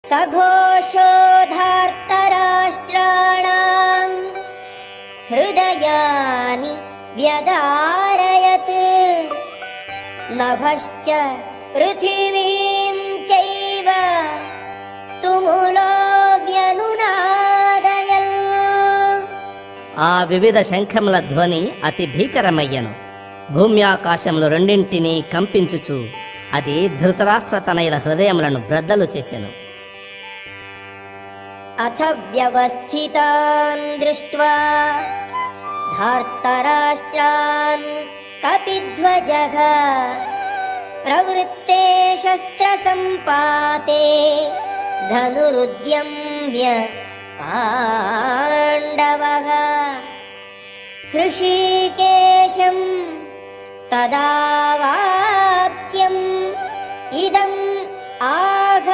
सघोषोधार्तराष्ट्राणां हृदयानि व्यधारयत् नभश्च पृथिवीं चैव तुमुलो व्यनुनादयन्. ఆ వివిధ శంఖముల ధ్వని అతి భీకరమయ్యను. భూమి ఆకాశములు రెండింటినీ కంపించుచు అది ధృతరాష్ట్ర తనయుల హృదయములను బ్రద్దలు చేసెను. అథ వ్యవస్థితాన్ దృష్ట్వా ధార్తరాష్ట్రాన్ కపిధ్వజః ప్రవృత్తే శస్త్ర సంపాతే ధనురుద్యమ్య పాండవః. హృషీకేశం తదా వాక్యం ఇదం ఆహ